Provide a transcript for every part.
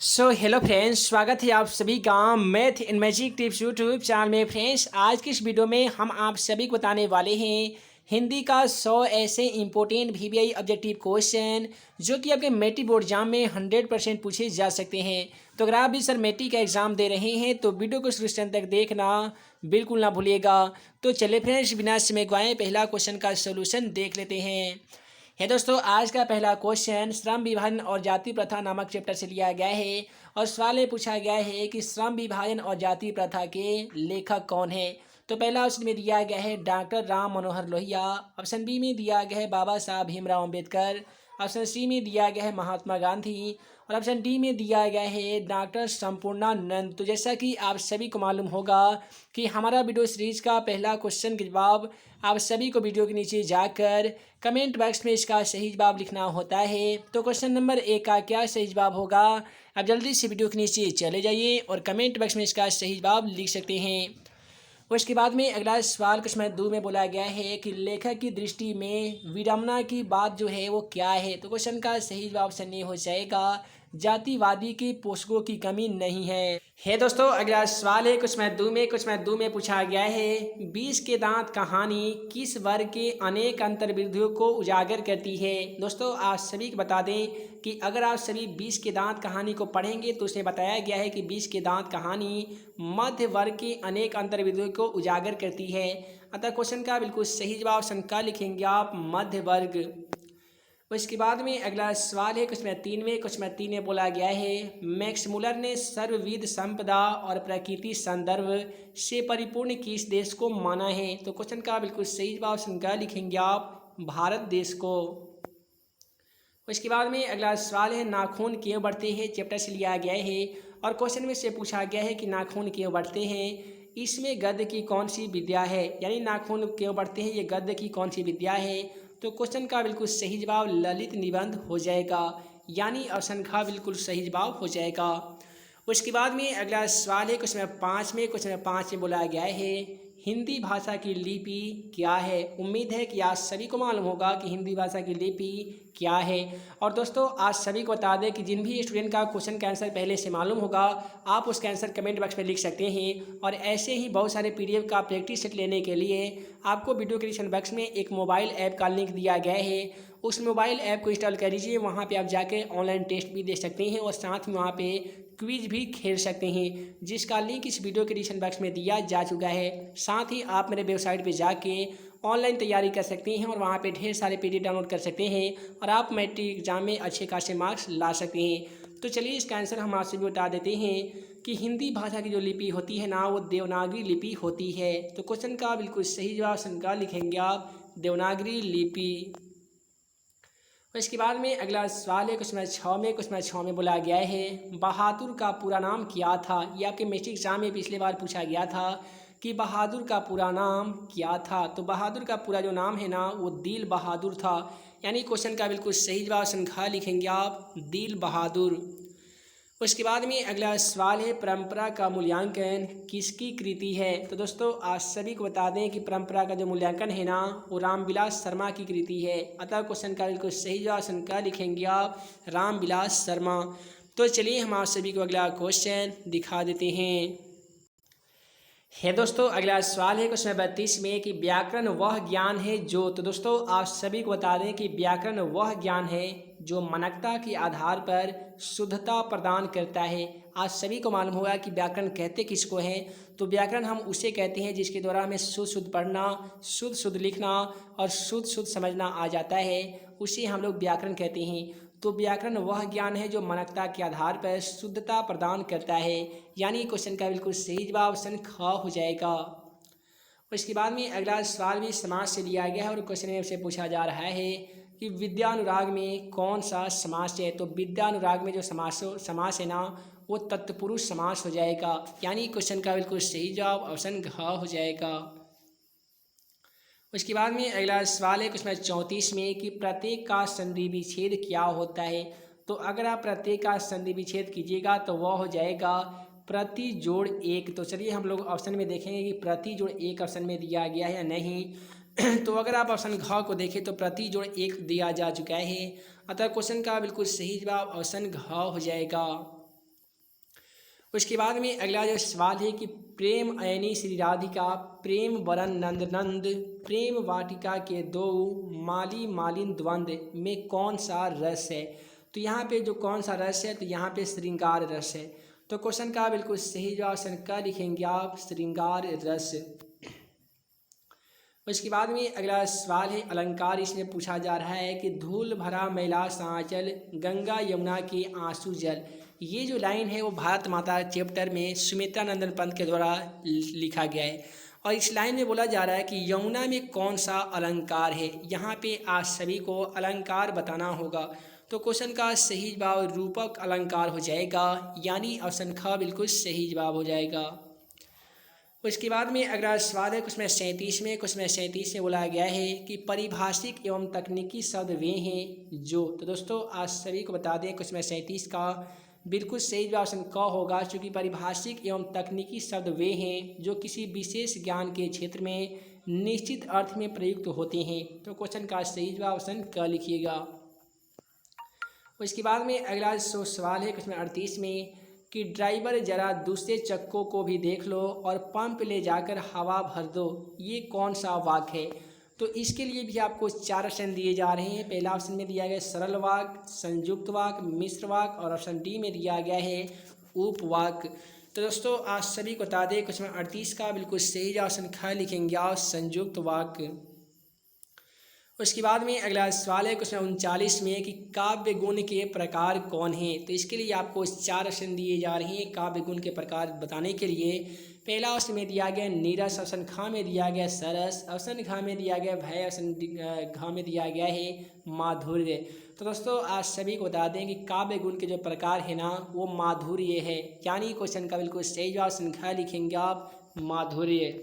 Hello friends, स्वागत है आप सभी का math in magic tips YouTube channel में। फ्रेंड्स, आज की इस वीडियो में हम आप सभी को बताने वाले हैं हिंदी का 100 ऐसे इंपॉर्टेंट वीवीआई ऑब्जेक्टिव क्वेश्चन जो कि आपके मैट्रिक बोर्ड एग्जाम में 100% पूछे जा सकते हैं। तो अगर आप भी सर मैट्रिक का एग्जाम दे रहे हैं तो वीडियो को शुरू से अंत तक देखना बिल्कुल ना भूलिएगा। तो चलिए फ्रेंड्स, बिना समय गवाए पहला क्वेश्चन का सोल्यूशन देख लेते हैं। है दोस्तों, आज का पहला क्वेश्चन श्रम विभाजन और जाति प्रथा नामक चैप्टर से लिया गया है और सवाल में पूछा गया है कि श्रम विभाजन और जाति प्रथा के लेखक कौन है। तो पहला ऑप्शन में दिया गया है doctor Ram Manohar Lohia. Option B में दिया गया है बाबा साहब भीमराव अम्बेडकर। ऑप्शन सी में दिया गया है महात्मा गांधी और ऑप्शन डी में दिया गया है डॉक्टर संपूर्णानंद। तो जैसा कि आप सभी को मालूम होगा कि हमारा वीडियो सीरीज का पहला क्वेश्चन के जवाब आप सभी को वीडियो के नीचे जाकर कमेंट बॉक्स में इसका सही जवाब लिखना होता है। तो क्वेश्चन नंबर 1 का क्या सही जवाब होगा, आप जल्दी से वीडियो के नीचे चले जाइए और कमेंट बॉक्स में इसका सही जवाब लिख सकते हैं। उसके बाद में अगला सवाल क्वेश्चन नंबर 2 में बोला गया है कि लेखक की दृष्टि में विडंबना की बात जो है वो क्या है। तो क्वेश्चन का सही जवाब ऑप्शन ए हो जाएगा जातिवादी के पोषकों की कमी नहीं है दोस्तों, अगला सवाल है कुछ में दो में पूछा गया है 20 के दांत कहानी किस वर्ग के अनेक अंतर्विरोधियों को उजागर करती है। दोस्तों, आप सभी को बता दें कि अगर आप सभी 20 के दांत कहानी को पढ़ेंगे तो उसमें बताया गया है कि 20 के दांत कहानी मध्य वर्ग के अनेक अंतर्विरोधियों को उजागर करती है। अतः क्वेश्चन का बिल्कुल सही जवाब ऑप्शन का लिखेंगे आप मध्य वर्ग। उसके बाद में अगला सवाल है कुछ में तीन में बोला गया है मैक्स मुलर ने सर्वविध संपदा और प्रकृति संदर्भ से परिपूर्ण किस देश को माना है। तो क्वेश्चन का बिल्कुल सही जवाब संख्या लिखेंगे आप भारत देश को। उसके बाद में अगला सवाल है नाखून क्यों बढ़ते हैं, चैप्टर से लिया गया है और क्वेश्चन में से पूछा गया है कि नाखून क्यों बढ़ते हैं, इसमें गद्य की कौन सी विद्या है। यानी नाखून क्यों बढ़ते हैं, ये गद्य की कौन सी विद्या है। तो क्वेश्चन का बिल्कुल सही जवाब ललित निबंध हो जाएगा, यानी ऑप्शन का बिल्कुल सही जवाब हो जाएगा। उसके बाद में अगला सवाल है क्वेश्चन पाँच में बोला गया है हिंदी भाषा की लिपि क्या है। उम्मीद है कि आज सभी को मालूम होगा कि हिंदी भाषा की लिपि क्या है। और दोस्तों, आज सभी को बता दें कि जिन भी स्टूडेंट का क्वेश्चन का आंसर पहले से मालूम होगा आप उसका आंसर कमेंट बॉक्स में लिख सकते हैं। और ऐसे ही बहुत सारे पीडीएफ का प्रैक्टिस सेट लेने के लिए आपको वीडियो के डिस्क्रिप्शन बॉक्स में एक मोबाइल ऐप का लिंक दिया गया है, उस मोबाइल ऐप को इंस्टॉल कर लीजिए। वहाँ पे आप जाके ऑनलाइन टेस्ट भी दे सकते हैं और साथ में वहाँ पे क्विज भी खेल सकते हैं, जिसका लिंक इस वीडियो के डिस्क्रिप्शन बॉक्स में दिया जा चुका है। साथ ही आप मेरे वेबसाइट पे जाके ऑनलाइन तैयारी कर सकते हैं और वहाँ पे ढेर सारे पीडीएफ डाउनलोड कर सकते हैं और आप मैट्रिक एग्जाम में अच्छे खासे मार्क्स ला सकते हैं। तो चलिए इसका आंसर हम आपसे भी बता देते हैं कि हिंदी भाषा की जो लिपि होती है ना, वो देवनागरी लिपि होती है। तो क्वेश्चन का बिल्कुल सही जवाब संख्या लिखेंगे आप देवनागरी लिपि। इसके बाद में अगला सवाल है क्वेश्चन 6 में बोला गया है बहादुर का पूरा नाम क्या था। ये आपके मैट्रिक एग्जाम में पिछले बार पूछा गया था कि बहादुर का पूरा नाम क्या था। तो बहादुर का पूरा जो नाम है ना, वो दिल बहादुर था। यानी क्वेश्चन का बिल्कुल सही जवाब संख्या लिखेंगे आप दिल बहादुर। उसके बाद में अगला सवाल है परंपरा का मूल्यांकन किसकी कृति है। तो दोस्तों, आज सभी को बता दें कि परंपरा का जो मूल्यांकन है ना, वो रामविलास शर्मा की कृति है। अतः क्वेश्चन का बिल्कुल सही जवाब संख्या लिखेंगे आप रामविलास शर्मा। तो चलिए हम आप सभी को अगला क्वेश्चन दिखा देते हैं। दोस्तों, अगला सवाल है क्वेश्चन 32 में कि व्याकरण वह ज्ञान है जो। तो दोस्तों, आप सभी को बता दें कि व्याकरण वह ज्ञान है जो मानकता के आधार पर शुद्धता प्रदान करता है। आज सभी को मालूम होगा कि व्याकरण कहते किसको हैं। तो व्याकरण हम उसे कहते हैं जिसके द्वारा हमें शुद्ध शुद्ध पढ़ना, शुद्ध शुद्ध लिखना और शुद्ध शुद्ध समझना आ जाता है, उसे हम लोग व्याकरण कहते हैं। तो व्याकरण वह ज्ञान है जो मानकता के आधार पर शुद्धता प्रदान करता है। यानी क्वेश्चन का बिल्कुल सही जवाब ऑप्शन ख हो जाएगा। उसके बाद में अगला सवाल भी समास से लिया गया है और क्वेश्चन में से पूछा जा रहा है कि विद्यानुराग में कौन सा समास है। तो विद्यानुराग में जो समास है ना, वो तत्पुरुष समास हो जाएगा। यानी क्वेश्चन का बिल्कुल सही जवाब ऑप्शन घ हो जाएगा। उसके बाद में अगला सवाल है क्वेश्चन 34 में कि प्रत्येक का संधि विच्छेद क्या होता है। तो अगर आप प्रत्येक का संधि विच्छेद कीजिएगा तो वह हो जाएगा प्रति जोड़ एक। तो चलिए हम लोग ऑप्शन में देखेंगे कि प्रति जोड़ एक ऑप्शन में दिया गया है या नहीं। तो अगर आप ऑप्शन घ को देखें तो प्रति जोड़ एक दिया जा चुका है। अतः क्वेश्चन का बिल्कुल सही जवाब ऑप्शन घ हो जाएगा। उसके बाद में अगला जो सवाल है कि प्रेम ऐनी श्री राधिका प्रेम वरन नंद नंद प्रेम वाटिका के दो माली मालिन द्वंद्व में कौन सा रस है। तो यहाँ पे जो कौन सा रस है, तो यहाँ पे श्रृंगार रस है। तो क्वेश्चन का बिल्कुल सही जवाब ऑप्शन का लिखेंगे आप, श्रृंगार रस। उसके बाद में अगला सवाल है अलंकार, इसमें पूछा जा रहा है कि धूल भरा मैला सांचल गंगा यमुना के आंसू जल। ये जो लाइन है वो भारत माता चैप्टर में सुमित्रा नंदन पंत के द्वारा लिखा गया है। और इस लाइन में बोला जा रहा है कि यमुना में कौन सा अलंकार है। यहाँ पे आज सभी को अलंकार बताना होगा। तो क्वेश्चन का सही जवाब रूपक अलंकार हो जाएगा, यानी ऑप्शन ख बिल्कुल सही जवाब हो जाएगा। उसके बाद में अगला सवाल है क्वेश्चन 37 में बोला गया है कि परिभाषिक एवं तकनीकी शब्द वे हैं जो। तो दोस्तों आज सभी को बता दें क्वेश्चन 37 का बिल्कुल सही जवाब ऑप्शन क होगा, क्योंकि परिभाषिक एवं तकनीकी शब्द वे हैं जो किसी विशेष ज्ञान के क्षेत्र में निश्चित अर्थ में प्रयुक्त होते हैं। तो क्वेश्चन का सही जवाब ऑप्शन क लिखिएगा। उसके बाद में अगला सवाल है क्वेश्चन 38 में कि ड्राइवर जरा दूसरे चक्कों को भी देख लो और पंप ले जाकर हवा भर दो, ये कौन सा वाक्य है। तो इसके लिए भी आपको 4 ऑप्शन दिए जा रहे हैं। पहला ऑप्शन में दिया गया सरल वाक्य, संयुक्त वाक्य, मिश्र वाक्य, और ऑप्शन डी में दिया गया है उपवाक्य। तो दोस्तों आज सभी को बता दें क्वेश्चन 38 का बिल्कुल सही ऑप्शन ख लिखेंगे आप, संयुक्त वाक्य। उसके बाद में अगला सवाल है क्वेश्चन 39 में कि काव्य गुण के प्रकार कौन हैं। तो इसके लिए आपको 4 ऑप्शन दिए जा रहे हैं काव्य गुण के प्रकार बताने के लिए। पहला ऑप्शन में दिया गया नीरस, ऑप्शन ख में दिया गया सरस, ऑप्शन घ में दिया गया भय, ऑप्शन घ में दिया गया है माधुर्य। तो दोस्तों आज सभी को बता दें कि काव्य गुण के जो प्रकार है ना वो माधुर्य है, यानी क्वेश्चन का बिल्कुल सही जवाब ऑप्शन घ लिखेंगे आप, माधुर्य।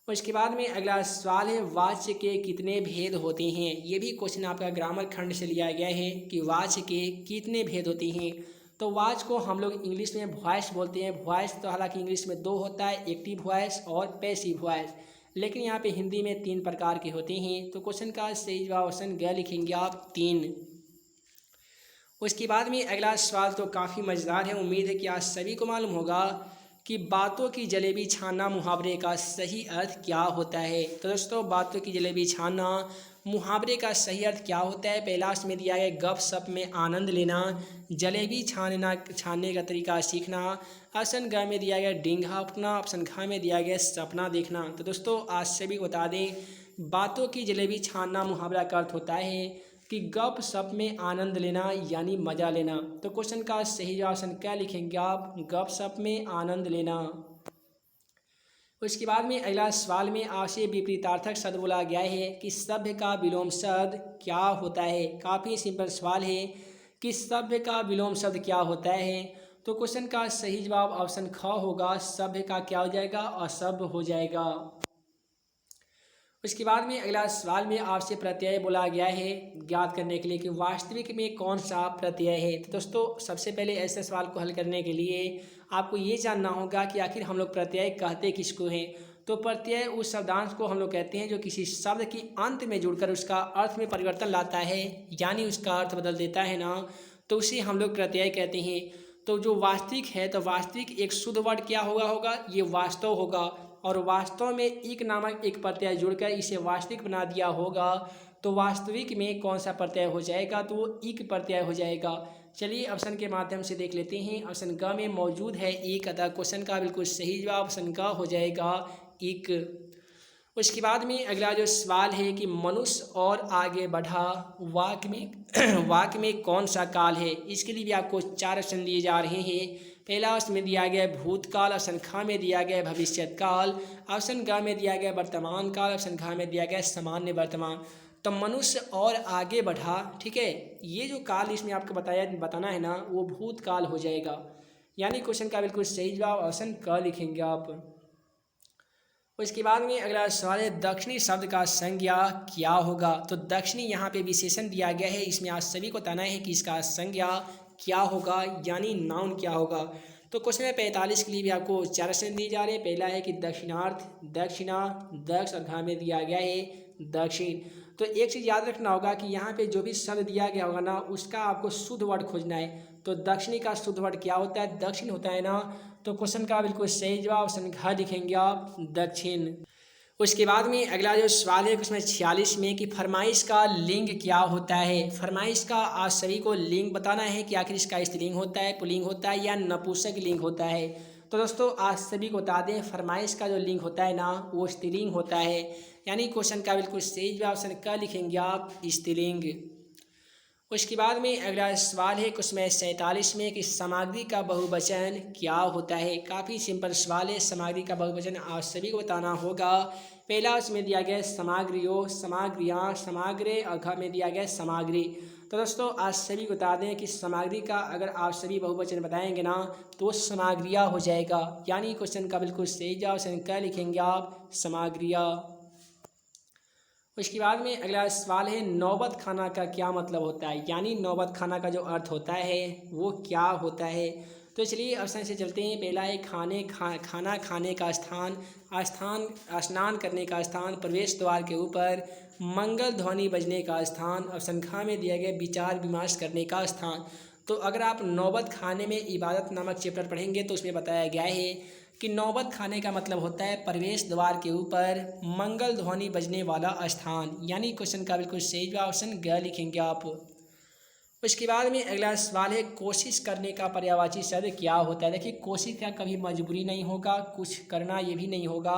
उसके बाद में अगला सवाल है वाच्य के कितने भेद होते हैं। ये भी क्वेश्चन आपका ग्रामर खंड से लिया गया है कि वाच्य के कितने भेद होते हैं। तो वाच्य को हम लोग इंग्लिश में वॉइस बोलते हैं। वॉइस तो हालांकि इंग्लिश में 2 होता है, एक्टिव वॉइस और पैसिव वॉइस, लेकिन यहाँ पे हिंदी में 3 प्रकार के होते हैं। तो क्वेश्चन का सही जवाब ऑप्शन ग लिखेंगे आप, 3। उसके बाद में अगला सवाल तो काफ़ी मज़ेदार है, उम्मीद है कि आज सभी को मालूम होगा कि बातों की जलेबी छानना मुहावरे का सही अर्थ क्या होता है। तो दोस्तों बातों की जलेबी छानना मुहावरे का सही अर्थ क्या होता है। पहला में दिया गया गप सप में आनंद लेना, जलेबी छानने का तरीका सीखना, ऑप्शन ग में दिया गया डींगा अपना, ऑप्शन घ में दिया गया सपना देखना। तो दोस्तों आज सभी को बता दें बातों की जलेबी छानना मुहावरा का अर्थ होता है कि गप सप में आनंद लेना यानी मज़ा लेना। तो क्वेश्चन का सही जवाब ऑप्शन क्या लिखेंगे आप, गप सप में आनंद लेना। उसके बाद में अगला सवाल में आपसे विपरीतार्थक शब्द बोला गया है कि सभ्य का विलोम शब्द क्या होता है। काफ़ी सिंपल सवाल है कि सभ्य का विलोम शब्द क्या होता है। तो क्वेश्चन का सही जवाब ऑप्शन ख होगा, सभ्य का क्या हो जाएगा, असभ्य हो जाएगा। उसके बाद में अगला सवाल में आपसे प्रत्यय बोला गया है ज्ञात करने के लिए कि वास्तविक में कौन सा प्रत्यय है। तो दोस्तों सबसे पहले ऐसे सवाल को हल करने के लिए आपको ये जानना होगा कि आखिर हम लोग प्रत्यय कहते किसको हैं। तो प्रत्यय उस शब्दांश को हम लोग कहते हैं जो किसी शब्द की अंत में जुड़कर उसका अर्थ में परिवर्तन लाता है, यानी उसका अर्थ बदल देता है ना, तो उसे हम लोग प्रत्यय कहते हैं। तो जो वास्तविक है, तो वास्तविक एक शुद्ध वर्ड क्या होगा, ये वास्तव होगा, और वास्तव में एक नामक एक प्रत्यय जुड़कर इसे वास्तविक बना दिया होगा। तो वास्तविक में कौन सा प्रत्यय हो जाएगा, तो वो इक प्रत्यय हो जाएगा। चलिए ऑप्शन के माध्यम से देख लेते हैं। ऑप्शन ग में मौजूद है एक, अतः क्वेश्चन का बिल्कुल सही जवाब ऑप्शन ग हो जाएगा, इक। उसके बाद में अगला जो सवाल है कि मनुष्य और आगे बढ़ा वाक्य में कौन सा काल है। इसके लिए भी आपको 4 ऑप्शन दिए जा रहे हैं। पहला ऑप्शन में दिया गया भूतकाल, ऑप्शन ख में दिया गया भविष्यत काल, ऑप्शन ग में दिया गया वर्तमान काल, ऑप्शन घ में दिया गया सामान्य वर्तमान। तो मनुष्य और आगे बढ़ा, ठीक है, ये जो काल इसमें आपको बताना है ना वो भूतकाल हो जाएगा, यानी क्वेश्चन का बिल्कुल सही जवाब ऑप्शन क लिखेंगे आप। उसके बाद में अगला सवाल है दक्षिणी शब्द का संज्ञा क्या होगा। तो दक्षिणी यहाँ पे विशेषण दिया गया है, इसमें आज सभी को बताना है कि इसका संज्ञा क्या होगा, यानी नाउन क्या होगा। तो क्वेश्चन 45 के लिए भी आपको 4 ऑप्शन दिए जा रहे हैं। पहला है कि दक्षिणार्थ, दक्षिणा, दक्ष, और घ में दिया गया है दक्षिण। तो एक चीज़ याद रखना होगा कि यहाँ पे जो भी शब्द दिया गया होगा ना उसका आपको शुद्ध वर्ड खोजना है। तो दक्षिणी का शुद्ध वर्ड क्या होता है? दक्षिण होता है ना। तो क्वेश्चन का बिल्कुल सही जवाब ऑप्शन घ लिखेंगे आप, दक्षिण। उसके बाद में अगला जो सवाल है उसमें 46 में कि फरमाइश का लिंग क्या होता है। फरमाइश का आप सभी को लिंग बताना है कि आखिर इसका स्त्रीलिंग होता है, पुल्लिंग होता है या नपुंसक लिंग होता है। तो दोस्तों आज सभी को बता दें फरमाइश का जो लिंग होता है ना वो स्त्रीलिंग होता है। यानी क्वेश्चन का बिल्कुल सही जवाब ऑप्शन क लिखेंगे आप, स्त्रीलिंग। उसके बाद में अगला सवाल है उसमें 47 में कि सामग्री का बहुवचन क्या होता है। काफ़ी सिंपल सवाल है। सामग्री का बहुवचन आप सभी को बताना होगा। पहला उसमें दिया गया समाग्रियो, समाग्रियाँ, समाग्रे और घ में दिया गया सामग्री। तो दोस्तों आज सभी को बता दें कि सामग्री का अगर आप सभी बहुवचन बताएंगे ना तो सामग्रिया हो जाएगा। यानी क्वेश्चन का बिल्कुल सही जवाब क्या लिखेंगे आप, सामग्रिया। उसके बाद में अगला सवाल है नौबत खाना का क्या मतलब होता है। यानी नौबत खाना का जो अर्थ होता है वो क्या होता है। तो चलिए ऑप्शन से चलते हैं। पहला है खाना खाने का स्थान, स्नान करने का स्थान, प्रवेश द्वार के ऊपर, मंगल ध्वनि बजने का स्थान। ऑप्शन ख में दिया गया विचार विमर्श करने का स्थान। तो अगर आप नौबत खाने में इबादत नामक चैप्टर पढ़ेंगे तो उसमें बताया गया है कि नौबत खाने का मतलब होता है प्रवेश द्वार के ऊपर मंगल ध्वनि बजने वाला स्थान। यानी क्वेश्चन का बिल्कुल सही जवाब ऑप्शन ग लिखेंगे आप। उसके बाद में अगला सवाल है कोशिश करने का पर्यायवाची शब्द क्या होता है। देखिए कोशिश का कभी मजबूरी नहीं होगा, कुछ करना ये भी नहीं होगा।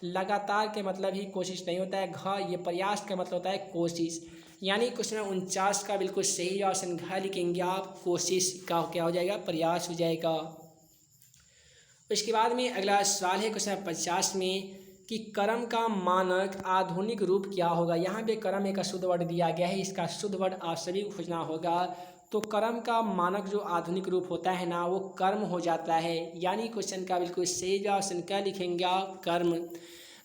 लगातार के मतलब ही कोशिश नहीं होता है। घ ये प्रयास का मतलब होता है कोशिश। यानी क्वेश्चन 49 का बिल्कुल सही जवाब ऑप्शन घ लिखेंगे आप, कोशिश का क्या हो जाएगा, प्रयास हो जाएगा। उसके बाद में अगला सवाल है क्वेश्चन 50 में कि कर्म का मानक आधुनिक रूप क्या होगा। यहाँ पे कर्म एक शुद्ध वर्ड दिया गया है, इसका शुद्ध वर्ड आप सभी को खोजना होगा। तो कर्म का मानक जो आधुनिक रूप होता है ना वो कर्म हो जाता है। यानी क्वेश्चन का बिल्कुल सही जवाब ऑप्शन क्या लिखेंगे आप, कर्म।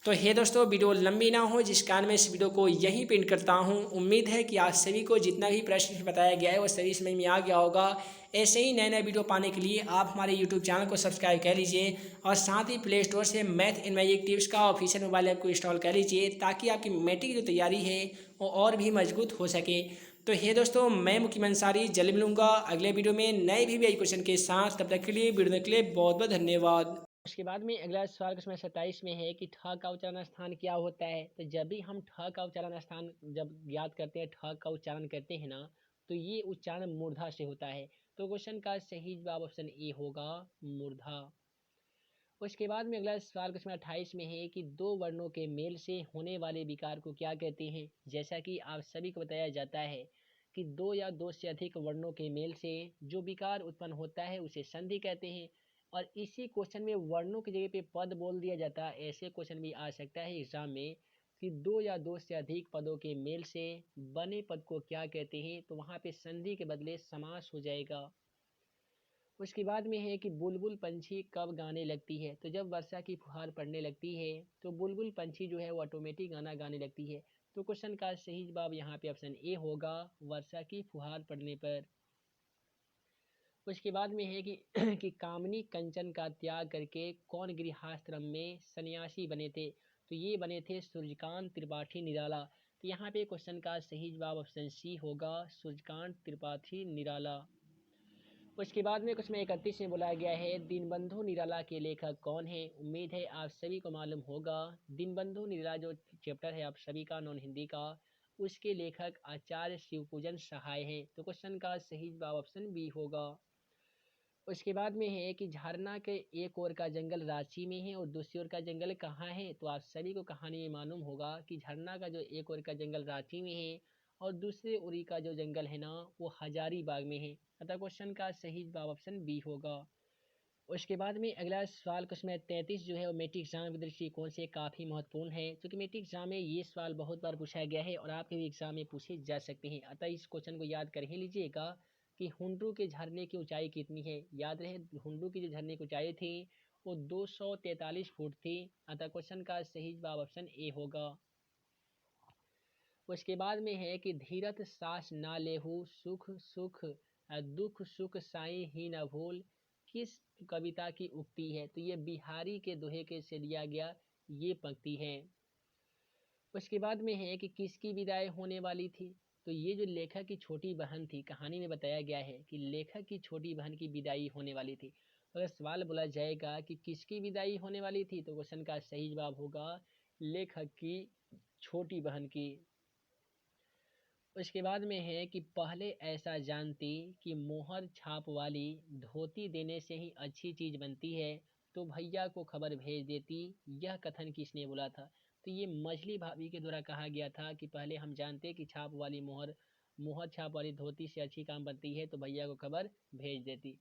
तो हे दोस्तों वीडियो लंबी ना हो जिस कारण मैं इस वीडियो को यहीं पे एंड करता हूँ। उम्मीद है कि आप सभी को जितना भी प्रश्न बताया गया है वो सभी समझ में आ गया होगा। ऐसे ही नए नए वीडियो पाने के लिए आप हमारे यूट्यूब चैनल को सब्सक्राइब कर लीजिए और साथ ही प्ले स्टोर से मैथ इन मैजिक टिप्स का ऑफिशियल मोबाइल ऐप को इंस्टॉल कर लीजिए ताकि आपकी मैट्रिक की जो तैयारी है वो और भी मजबूत हो सके। तो हे दोस्तों मैं मुकीम अंसारी जल्द मिलूंगा अगले वीडियो में नए भी क्वेश्चन के साथ। तब तक के लिए वीडियो के लिए बहुत बहुत धन्यवाद। उसके बाद में अगला सवाल क्वेश्चन 27 में है कि ठ का उच्चारण स्थान क्या होता है। तो जब भी हम ठ का उच्चारण स्थान जब याद करते हैं, ठ का उच्चारण करते हैं ना तो ये उच्चारण मूर्धा से होता है। तो क्वेश्चन का सही जवाब ऑप्शन ए होगा, मूर्धा। उसके बाद में अगला सवाल क्वेश्चन 28 में है कि दो वर्णों के मेल से होने वाले विकार को क्या कहते हैं। जैसा कि आप सभी को बताया जाता है कि दो या दो से अधिक वर्णों के मेल से जो विकार उत्पन्न होता है उसे संधि कहते हैं। और इसी क्वेश्चन में वर्णों की जगह पे पद बोल दिया जाता है। ऐसे क्वेश्चन भी आ सकता है एग्जाम में कि दो या दो से अधिक पदों के मेल से बने पद को क्या कहते हैं। तो वहाँ पे संधि के बदले समास हो जाएगा। उसके बाद में है कि बुलबुल पंछी कब गाने लगती है। तो जब वर्षा की फुहार पड़ने लगती है तो बुलबुल पंछी जो है वो ऑटोमेटिक गाना गाने लगती है। तो क्वेश्चन का सही जवाब यहाँ पे ऑप्शन ए होगा, वर्षा की फुहार पड़ने पर। उसके बाद में है कि कि कामनी कंचन का त्याग करके कौन गृहस्थाश्रम में सन्यासी बने थे। तो ये बने थे सूर्यकांत त्रिपाठी निराला। तो यहाँ पे क्वेश्चन का सही जवाब ऑप्शन सी होगा, सूर्यकांत त्रिपाठी निराला। उसके बाद में कुछ में 31 में बोला गया है दीनबंधु निराला के लेखक कौन है। उम्मीद है आप सभी को मालूम होगा। दीनबंधु निराला जो चैप्टर है आप सभी का नॉन हिंदी का, उसके लेखक आचार्य शिवपूजन सहाय हैं। तो क्वेश्चन का सही जवाब ऑप्शन बी होगा। उसके बाद में है कि झरना के एक ओर का जंगल रांची में है और दूसरी ओर का जंगल कहाँ है। तो आप सभी को कहानी में मालूम होगा कि झरना का जो एक ओर का जंगल रांची में है और दूसरे ओर का जो जंगल है ना वो हजारीबाग में है। अतः क्वेश्चन का सही जवाब ऑप्शन बी होगा। उसके बाद में अगला सवाल क्वेश्चन 33 जो है वो मेट्रिक एग्जाम के दृष्टिकोण से काफ़ी महत्वपूर्ण है क्योंकि मेट्रिक एग्जाम में ये सवाल बहुत बार पूछा गया है और आपके भी एग्जाम में पूछे जा सकते हैं। अतः इस क्वेश्चन को याद कर ही लीजिएगा कि हुंड्रू के झरने की ऊंचाई कितनी है। याद रहे हुंड्रू की जो झरने की ऊंचाई थी वो 243 फुट थी। अतः क्वेश्चन का सही जवाब ऑप्शन ए होगा। उसके बाद में है कि धीरथ सास ना लेहू सुख सुख दुख सुख साई ही न भूल किस कविता की उक्ति है। तो ये बिहारी के दोहे के से लिया गया ये पंक्ति है। उसके बाद में है कि किसकी विदाई होने वाली थी। तो ये जो लेखक की छोटी बहन थी, कहानी में बताया गया है कि लेखक की छोटी बहन की विदाई होने वाली थी। तो अगर सवाल बोला जाएगा कि किसकी विदाई होने वाली थी, तो क्वेश्चन का सही जवाब होगा लेखक की छोटी बहन की। उसके बाद में है कि पहले ऐसा जानती कि मोहर छाप वाली धोती देने से ही अच्छी चीज बनती है, तो भैया को खबर भेज देती। यह कथन किसने बोला था। तो ये मछली भाभी के द्वारा कहा गया था कि पहले हम जानते कि छाप वाली मोहर मोहर छाप वाली धोती से अच्छी काम बनती है, तो भैया को खबर भेज देती।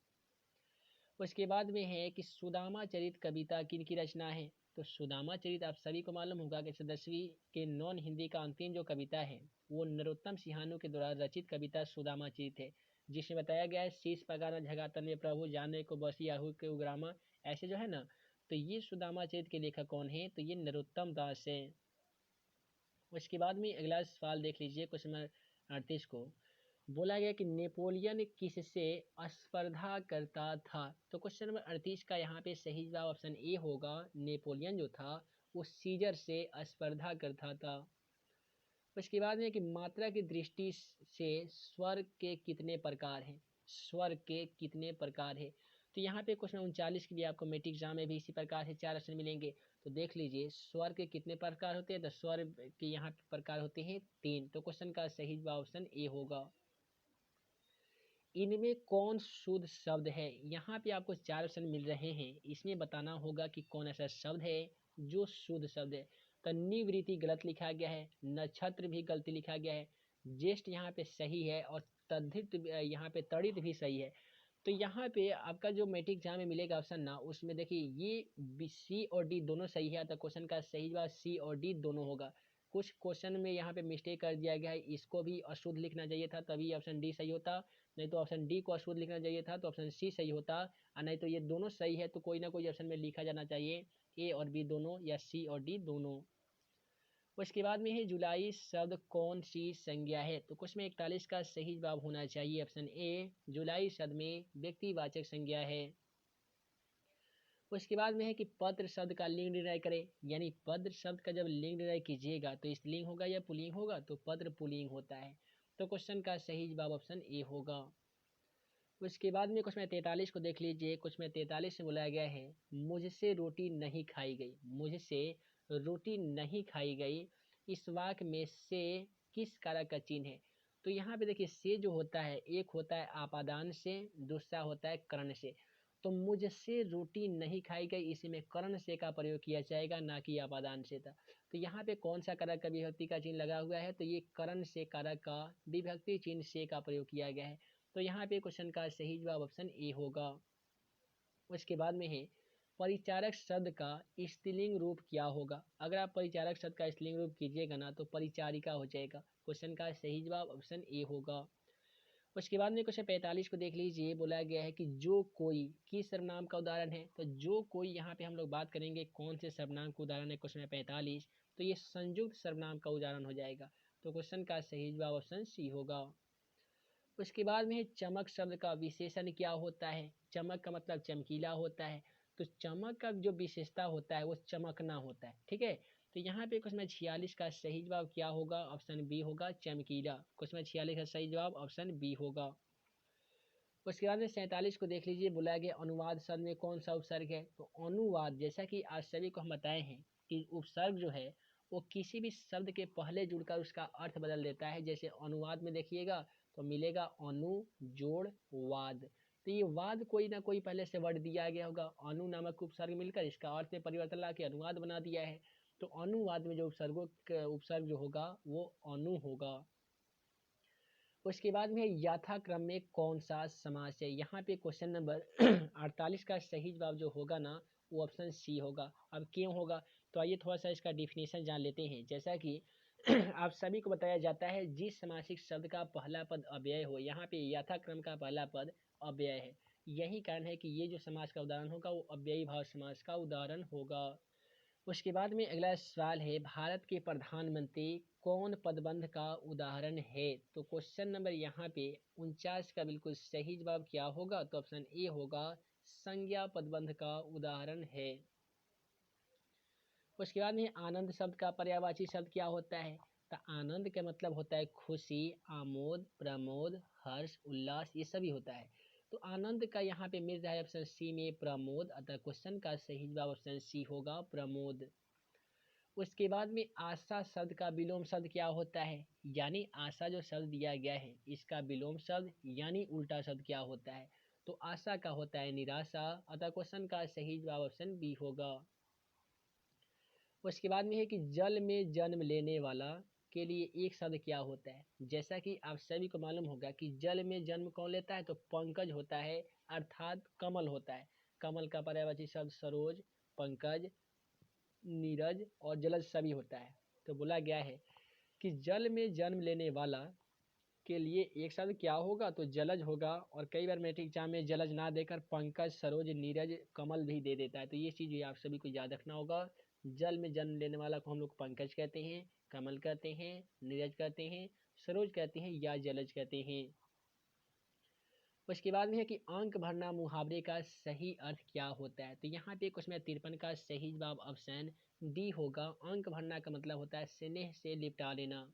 उसके बाद में है कि सुदामा चरित कविता किन की रचना है। तो सुदामा चरित आप सभी को मालूम होगा कि 10वीं के नॉन हिंदी का अंतिम जो कविता है वो नरोत्तम सिंहानू के द्वारा रचित कविता सुदामा चरित है, जिसमें बताया गया है शीश पगाना झगातन में प्रभु जाने को बसी आहू के उग्रामा, ऐसे जो है ना। तो ये सुदामा चरित के लेखक कौन है, तो ये नरोत्तम दास है। उसके बाद में अगला सवाल देख लीजिए क्वेश्चन नंबर 38 को। बोला गया कि नेपोलियन किससे स्पर्धा करता था। तो क्वेश्चन नंबर 38 का यहाँ पे सही जवाब ऑप्शन ए होगा। नेपोलियन जो था वो सीजर से स्पर्धा करता था। उसके बाद में कि मात्रा की दृष्टि से स्वर के कितने प्रकार हैं। स्वर के कितने प्रकार है। तो यहाँ पे क्वेश्चन 39 के लिए आपको मेट्रिक एग्जाम में भी इसी प्रकार से 4 ऑप्शन मिलेंगे। तो देख लीजिए स्वर के कितने प्रकार होते हैं। तो स्वर के यहाँ पे प्रकार होते हैं 3। तो क्वेश्चन का सही जवाब ऑप्शन ए होगा। इनमें कौन शुद्ध शब्द है। यहाँ पे आपको 4 ऑप्शन मिल रहे हैं, इसमें बताना होगा कि कौन ऐसा शब्द है जो शुद्ध शब्द है। तो निवृत्ति गलत लिखा गया है, नक्षत्र भी गलती लिखा गया है, ज्येष्ठ यहाँ पे सही है और तद्धित यहाँ पे तड़ित भी सही है। तो यहाँ पे आपका जो मैट्रिक एग्जाम में मिलेगा ऑप्शन ना, उसमें देखिए ये सी और डी दोनों सही है। तो क्वेश्चन का सही जवाब सी और डी दोनों होगा। कुछ क्वेश्चन में यहाँ पे मिस्टेक कर दिया गया है, इसको भी अशुद्ध लिखना चाहिए था, तभी ऑप्शन डी सही होता। नहीं तो ऑप्शन डी को अशुद्ध लिखना चाहिए था, तो ऑप्शन सी सही होता। और नहीं तो ये दोनों सही है, तो कोई ना कोई ऑप्शन में लिखा जाना चाहिए ए और बी दोनों, या सी और डी दोनों। उसके बाद में है जुलाई शब्द कौन सी संज्ञा है। तो क्वेश्चन में 41 का सही जवाब होना चाहिए ऑप्शन ए। जुलाई शब्द में व्यक्तिवाचक संज्ञा है। उसके बाद में है कि पत्र शब्द का लिंग निर्णय करें। यानी पत्र शब्द का जब लिंग निर्णय कीजिएगा तो स्त्रीलिंग होगा या पुल्लिंग होगा। तो पत्र पुल्लिंग होता है। तो क्वेश्चन का सही जवाब ऑप्शन ए होगा। उसके बाद में क्वेश्चन 43 को देख लीजिए। क्वेश्चन 43 में बोला गया है मुझसे रोटी नहीं खाई गई। मुझसे रोटी नहीं खाई गई इस वाक्य में से किस कारक का चिन्ह है। तो यहाँ पे देखिए से जो होता है, एक होता है आपादान से, दूसरा होता है कर्ण से। तो मुझसे रोटी नहीं खाई गई, इसी में कर्ण से का प्रयोग किया जाएगा, ना कि आपादान से था। तो यहाँ पे कौन सा कारक का विभक्ति का चिन्ह लगा हुआ है, तो ये कर्ण से कारक का विभक्ति चिन्ह से का प्रयोग किया गया है। तो यहाँ पे क्वेश्चन का सही जवाब ऑप्शन ए होगा। उसके बाद में है परिचारक शब्द का स्त्रीलिंग रूप क्या होगा। अगर आप परिचारक शब्द का स्त्रीलिंग रूप कीजिएगा ना, तो परिचारिका हो जाएगा। क्वेश्चन का सही जवाब ऑप्शन ए होगा। उसके बाद में क्वेश्चन 45 को देख लीजिए। बोला गया है कि जो कोई किस सर्वनाम का उदाहरण है। तो जो कोई यहाँ पे हम लोग बात करेंगे कौन से सर्वनाम का उदाहरण है क्वेश्चन 45। तो ये संयुक्त सर्वनाम का उदाहरण हो जाएगा। तो क्वेश्चन का सही जवाब ऑप्शन सी होगा। उसके बाद में चमक शब्द का विशेषण क्या होता है। चमक का मतलब चमकीला होता है। तो चमक का जो विशेषता होता है वो चमकना होता है, ठीक है। तो यहाँ पे क्वेश्चन 46 का सही जवाब क्या होगा, ऑप्शन बी होगा चमकीला। क्वेश्चन 46 का सही जवाब ऑप्शन बी होगा। उसके बाद में 47 को देख लीजिए। बोला गया अनुवाद शब्द में कौन सा उपसर्ग है। तो अनुवाद, जैसा कि आज सभी को हम बताए हैं कि उपसर्ग जो है वो किसी भी शब्द के पहले जुड़कर उसका अर्थ बदल देता है। जैसे अनुवाद में देखिएगा तो मिलेगा अनु जोड़ वाद। तो ये वाद कोई ना कोई पहले से वर्ड दिया गया होगा, अनु नामक उपसर्ग मिलकर इसका अर्थ में परिवर्तन ला के अनुवाद बना दिया है। तो अनुवाद में जो उपसर्ग जो होगा वो अनु होगा। उसके बाद में यथाक्रम में कौन सा समास है। यहाँ पे क्वेश्चन नंबर 48 का सही जवाब जो होगा ना वो ऑप्शन सी होगा। अब क्यों होगा, तो आइए थोड़ा सा इसका डिफिनेशन जान लेते हैं। जैसा कि आप सभी को बताया जाता है जिस समासिक शब्द का पहला पद अव्यय हो, यहाँ पे यथाक्रम का पहला पद अव्यय है। यही कारण है कि ये जो समास का उदाहरण होगा वो अव्ययी भाव समास का उदाहरण होगा। उसके बाद में अगला सवाल है भारत के प्रधानमंत्री कौन पदबंध का उदाहरण है। तो क्वेश्चन नंबर यहाँ पे 49 का बिल्कुल सही जवाब क्या होगा, तो ऑप्शन ए होगा संज्ञा पदबंध का उदाहरण है। उसके बाद में आनंद शब्द का पर्यायवाची शब्द क्या होता है? तो आनंद का मतलब होता है खुशी, आमोद, प्रमोद, हर्ष, उल्लास, ये सभी होता है। तो आनंद का यहाँ पे मिल रहा है ऑप्शन सी में प्रमोद, अतः क्वेश्चन का सही जवाब ऑप्शन सी होगा प्रमोद। उसके बाद में आशा शब्द का विलोम शब्द क्या होता है? यानी आशा जो शब्द दिया गया है इसका विलोम शब्द यानी उल्टा शब्द क्या होता है? तो आशा का होता है निराशा, अतः क्वेश्चन का सही जवाब ऑप्शन बी होगा। उसके बाद में है कि जल में जन्म लेने वाला के लिए एक शब्द क्या होता है? जैसा कि आप सभी को मालूम होगा कि जल में जन्म कौन लेता है? तो पंकज होता है, अर्थात कमल होता है। कमल का पर्यायवाची शब्द सरोज, पंकज, नीरज और जलज सभी होता है। तो बोला गया है कि जल में जन्म लेने वाला के लिए एक शब्द क्या होगा? तो जलज होगा। और कई बार मैट्रिक एग्जाम में जलज ना देकर पंकज, सरोज, नीरज, कमल भी दे देता है, तो ये चीज़ आप सभी को याद रखना होगा। जल में जन्म लेने वाला को हम लोग पंकज कहते हैं, कमल कहते हैं, नीरज कहते हैं, सरोज कहते हैं या जलज कहते हैं। उसके बाद में है कि अंक भरना मुहावरे का सही अर्थ क्या होता है? तो यहाँ पे क्वेश्चन 53 का सही जवाब ऑप्शन डी होगा। अंक भरना का मतलब होता है स्नेह से लिपटा लेना।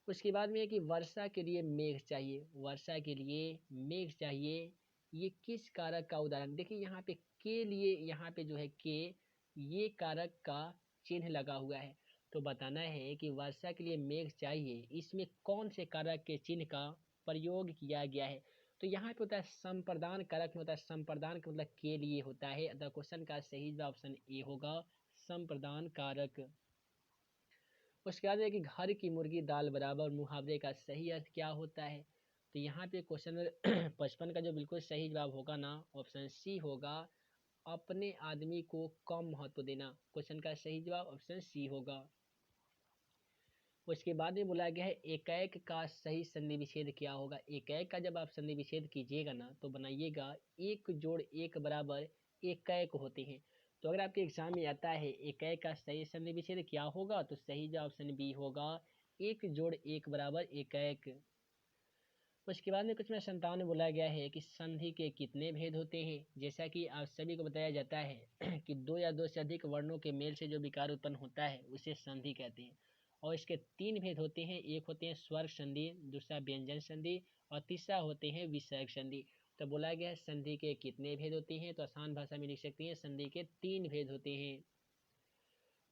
उसके बाद में है कि वर्षा के लिए मेघ चाहिए, वर्षा के लिए मेघ चाहिए, ये किस कारक का उदाहरण? देखिए यहाँ पे के लिए, यहाँ पे जो है के, ये कारक का चिन्ह लगा हुआ है। तो बताना है कि वर्षा के लिए मेघ चाहिए, इसमें कौन से कारक के चिन्ह का प्रयोग किया गया है? तो यहाँ पे होता है संप्रदान कारक में होता है, संप्रदान का मतलब के लिए होता है, अतः क्वेश्चन का सही जवाब ऑप्शन ए होगा, संप्रदान कारक। उसके बाद है कि घर की मुर्गी दाल बराबर मुहावरे का सही अर्थ क्या होता है? तो यहाँ पे क्वेश्चन 55 का जो बिल्कुल सही जवाब होगा ना ऑप्शन सी होगा, अपने आदमी को कम महत्व देना। क्वेश्चन का सही जवाब ऑप्शन सी होगा। उसके बाद में बोला गया है एकैक का सही संधि विच्छेद क्या होगा? एकैक का जब आप संधि विच्छेद कीजिएगा ना तो बनाइएगा एक जोड़ एक बराबर एकैक होते हैं। तो अगर आपके एग्जाम में आता है एकैक का सही संधि विच्छेद क्या होगा, तो सही जवाब ऑप्शन बी होगा, एक जोड़ एक बराबर एकैक। उसके बाद में कुछ में संतान में बोला गया है कि संधि के कितने भेद होते हैं? जैसा कि आप सभी को बताया जाता है कि दो या दो से अधिक वर्णों के मेल से जो विकार उत्पन्न होता है उसे संधि कहते हैं। और इसके तीन भेद होते हैं, एक होते हैं स्वर संधि, दूसरा व्यंजन संधि और तीसरा होते हैं विसर्ग संधि। तो बोला गया है संधि के कितने भेद होते हैं? तो आसान भाषा में लिख सकते हैं संधि के तीन भेद होते हैं।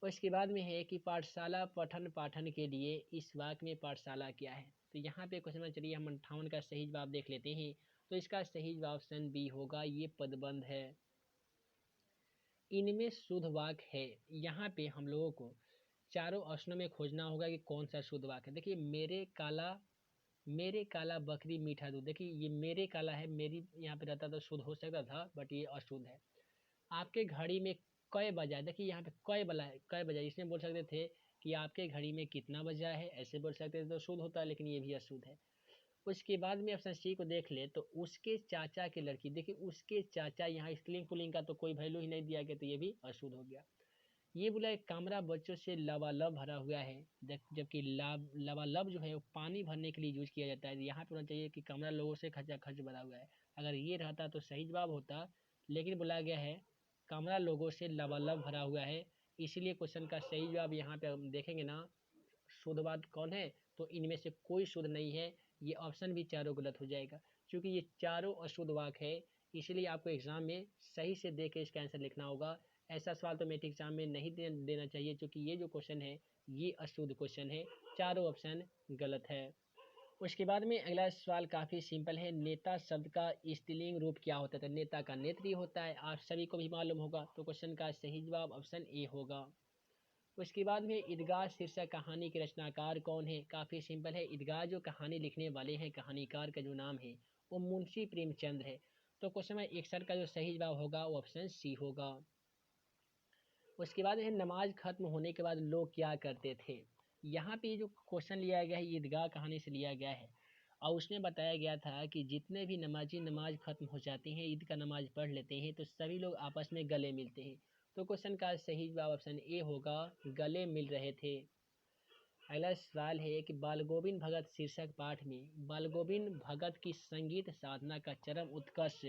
उसके बाद में है कि पाठशाला पठन पाठन के लिए इस वाक्य में पाठशाला क्या है? तो यहाँ पे क्वेश्चन चलिए हम 58 का सही जवाब देख लेते हैं। तो इसका सही जवाब ऑप्शन बी होगा, ये पदबंध है। इनमें शुद्ध वाक्य है, यहाँ पे हम लोगों को चारों ऑप्शनों में खोजना होगा कि कौन सा शुद्ध वाक्य है। देखिए मेरे काला बकरी मीठा दूध, देखिए ये मेरे काला है, मेरी यहाँ पे रहता तो शुद्ध हो सकता था बट ये अशुद्ध है। आपके घड़ी में कय बजा है, देखिए यहाँ पे कय बजा, इसमें बोल सकते थे कि आपके घड़ी में कितना बजा है, ऐसे बोल सकते थे तो शुद्ध होता है, लेकिन ये भी अशुद्ध है। उसके बाद में ऑप्शन सी को देख ले तो उसके चाचा की लड़की, देखिए उसके चाचा, यहाँ स्त्रीलिंग पुल्लिंग का तो कोई वैल्यू ही नहीं दिया गया, तो ये भी अशुद्ध हो गया। ये बोला एक कमरा बच्चों से लबालब भरा हुआ है, जबकि लबालब जो है वो पानी भरने के लिए यूज किया जाता है। यहाँ पे होना चाहिए कि कमरा लोगों से खचाखच भरा हुआ है, अगर ये रहता तो सही जवाब होता, लेकिन बोला गया है कमरा लोगों से लबालब भरा हुआ है, इसलिए क्वेश्चन का सही जवाब यहाँ पे हम देखेंगे ना शुद्ध बात कौन है, तो इनमें से कोई शुद्ध नहीं है, ये ऑप्शन भी चारों गलत हो जाएगा, क्योंकि ये चारों अशुद्ध वाक्य है। इसलिए आपको एग्जाम में सही से देख के इसका आंसर लिखना होगा। ऐसा सवाल तो मैट्रिक एग्जाम में नहीं देना चाहिए, क्योंकि ये जो क्वेश्चन है ये अशुद्ध क्वेश्चन है, चारों ऑप्शन गलत है। उसके बाद में अगला सवाल काफ़ी सिंपल है, नेता शब्द का स्त्रीलिंग रूप क्या होता है? तो नेता का नेत्री होता है, आप सभी को भी मालूम होगा, तो क्वेश्चन का सही जवाब ऑप्शन ए होगा। उसके बाद में ईदगाह शीर्षक कहानी के रचनाकार कौन है? काफ़ी सिंपल है, ईदगाह जो कहानी लिखने वाले हैं, कहानीकार का जो नाम है वो मुंशी प्रेमचंद है। तो क्वेश्चन में 61 का जो सही जवाब होगा वो ऑप्शन सी होगा। उसके बाद है नमाज खत्म होने के बाद लोग क्या करते थे? यहाँ पे जो क्वेश्चन लिया गया है ईदगाह कहानी से लिया गया है, और उसमें बताया गया था कि जितने भी नमाजी नमाज खत्म हो जाती हैं, ईद का नमाज पढ़ लेते हैं, तो सभी लोग आपस में गले मिलते हैं। तो क्वेश्चन का सही जवाब ऑप्शन ए होगा, गले मिल रहे थे। अगला सवाल है कि बाल गोविंद भगत शीर्षक पाठ में बाल गोविंद भगत की संगीत साधना का चरम उत्कर्ष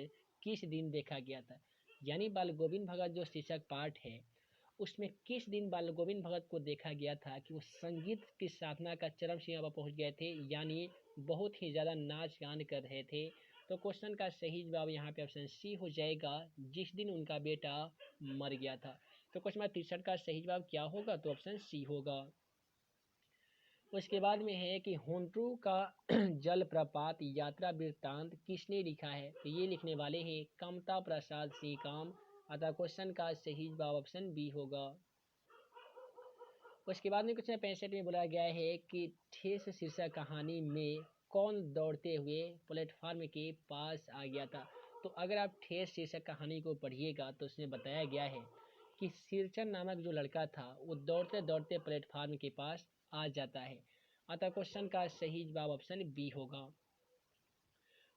किस दिन देखा गया था? यानी बाल गोविंद भगत जो शीर्षक पाठ है उसमें किस दिन बाल गोविंद भगत को देखा गया था कि वो संगीत की साधना का चरम सीमा पर पहुँच गए थे, यानी बहुत ही ज़्यादा नाच गान कर रहे थे। तो क्वेश्चन का सही जवाब यहाँ पे ऑप्शन सी हो जाएगा, जिस दिन उनका बेटा मर गया था। तो क्वेश्चन नंबर 63 का सही जवाब क्या होगा, तो ऑप्शन सी होगा। उसके बाद में है कि हुंड्रू का जलप्रपात यात्रा वृत्तांत किसने लिखा है, तो ये लिखने वाले हैं कमता प्रसाद सिंह काम, अतः क्वेश्चन का सही जवाब ऑप्शन बी होगा। उसके बाद में क्वेश्चन 65 में बोला गया है कि ठेस शीर्षक कहानी में कौन दौड़ते हुए प्लेटफार्म के पास आ गया था। तो अगर आप ठेस शीर्षक कहानी को पढ़िएगा तो उसमें बताया गया है कि सिरचन नामक जो लड़का था वो दौड़ते दौड़ते प्लेटफार्म के पास आ जाता है, अतः क्वेश्चन का सही जवाब ऑप्शन बी होगा।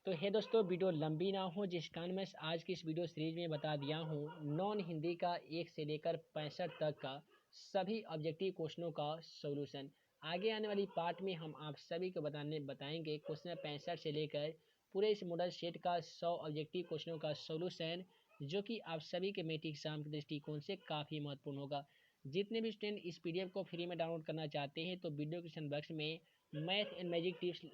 तो है दोस्तों, वीडियो लंबी ना हो जिस कारण मैं आज की इस वीडियो सीरीज में बता दिया हूँ नॉन हिंदी का 1 से लेकर 65 तक का सभी ऑब्जेक्टिव क्वेश्चनों का सॉल्यूशन। आगे आने वाली पार्ट में हम आप सभी को बताएंगे क्वेश्चन 65 से लेकर पूरे इस मॉडल सेट का 100 ऑब्जेक्टिव क्वेश्चनों का सॉल्यूशन, जो कि आप सभी के मैट्रिक एग्जाम के दृष्टिकोण से काफ़ी महत्वपूर्ण होगा। जितने भी स्टूडेंट इस पीडीएफ को फ्री में डाउनलोड करना चाहते हैं तो वीडियो डिस्क्रिप्शन बॉक्स में math and magic tips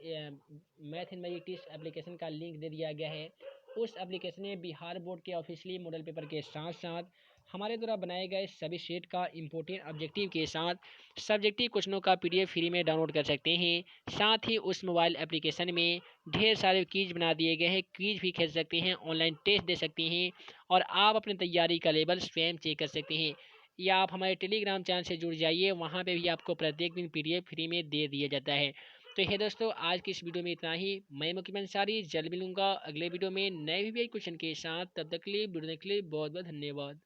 application का लिंक दे दिया गया है। उस एप्लीकेशन में बिहार बोर्ड के ऑफिशियली मॉडल पेपर के साथ साथ हमारे द्वारा बनाए गए सभी सेट का इम्पोर्टेंट ऑब्जेक्टिव के साथ सब्जेक्टिव क्वेश्चनों का पीडीएफ फ्री में डाउनलोड कर सकते हैं। साथ ही उस मोबाइल एप्लीकेशन में ढेर सारे क्विज बना दिए गए हैं, क्विज भी खेल सकते हैं, ऑनलाइन टेस्ट दे सकते हैं और आप अपनी तैयारी का लेवल स्वयं चेक कर सकते हैं। या आप हमारे टेलीग्राम चैनल से जुड़ जाइए, वहाँ पे भी आपको प्रत्येक दिन पीडीएफ फ्री में दे दिया जाता है। तो ये दोस्तों, आज की इस वीडियो में इतना ही। मैं मुकीम अंसारी जल्द मिलूंगा अगले वीडियो में नए भी क्वेश्चन के साथ। तब तक के लिए वीडियो देखने के लिए बहुत बहुत धन्यवाद।